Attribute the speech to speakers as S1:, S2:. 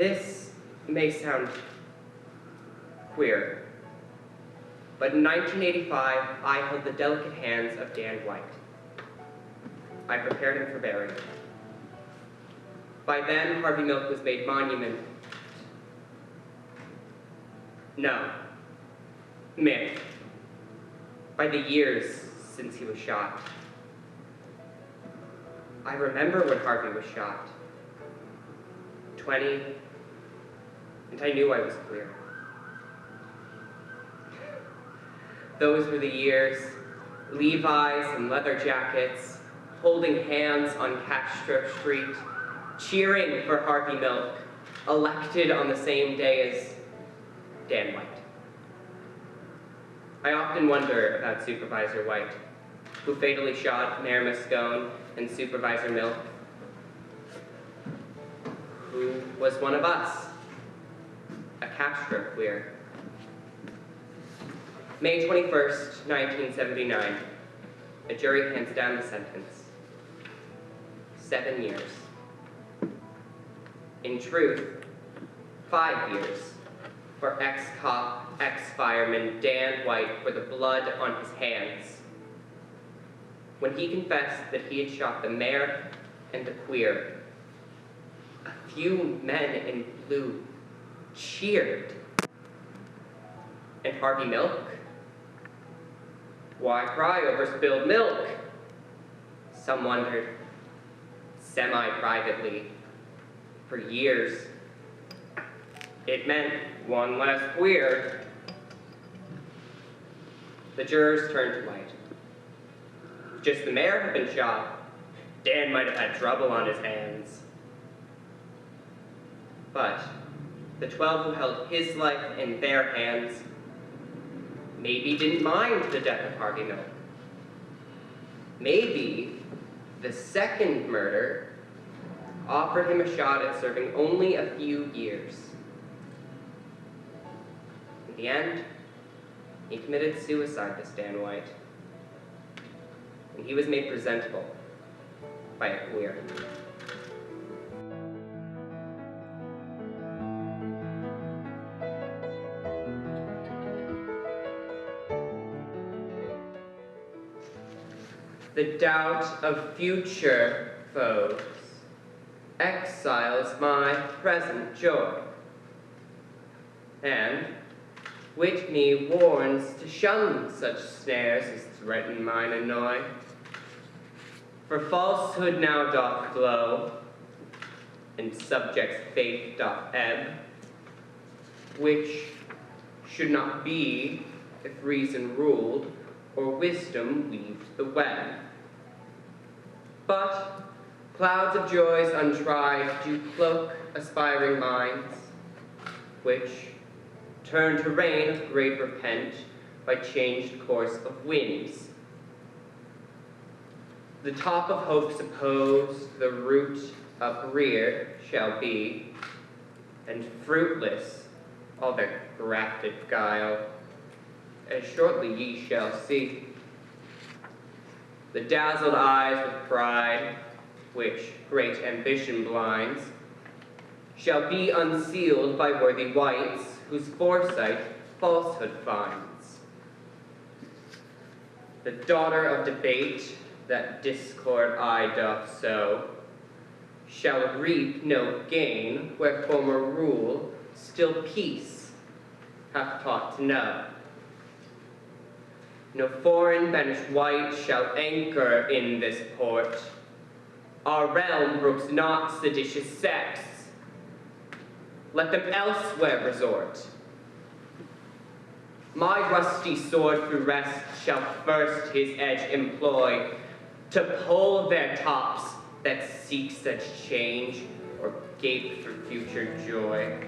S1: This may sound queer, but in 1985, I held the delicate hands of Dan White. I prepared him for burial. By then, Harvey Milk was made monument. No. Myth. By the years since he was shot. I remember when Harvey was shot. 20, and I knew I was queer. Those were the years, Levi's and leather jackets, holding hands on Castro Street, cheering for Harvey Milk, elected on the same day as Dan White. I often wonder about Supervisor White, who fatally shot Mayor Moscone and Supervisor Milk, who was one of us, a Castro queer. May 21st, 1979, a jury hands down the sentence. 7 years. In truth, 5 years for ex-cop, ex-fireman Dan White for the blood on his hands. When he confessed that he had shot the mayor and the queer, a few men in blue cheered. And Harvey Milk? Why cry over spilled milk? Some wondered, semi-privately. For years, it meant one less queer. The jurors turned to White. Just the mayor had been shot. Dan might have had trouble on his hands. But the 12 who held his life in their hands maybe didn't mind the death of Harvey Milk. Maybe the second murder offered him a shot at serving only a few years. In the end, he committed suicide, this Dan White. And he was made presentable by a queer. The doubt of future foes exiles my present joy, and Whitney warns to shun such snares as threaten mine annoy. For falsehood now doth glow, and subjects' faith doth ebb, which should not be if reason ruled or wisdom weaved the web. But clouds of joys untried do cloak aspiring minds, which turn to rain of great repent by changed course of winds. The top of hope supposed the root upreared shall be, and fruitless all their grafted guile, as shortly ye shall see. The dazzled eyes with pride, which great ambition blinds, shall be unsealed by worthy wights, whose foresight falsehood finds. The daughter of debate, that discord I doth sow, shall reap no gain, where former rule still peace hath taught to know. No foreign banished wight shall anchor in this port. Our realm brooks not seditious sects. Let them elsewhere resort. My rusty sword through rest shall first his edge employ, to pull their tops that seek such change or gape for future joy.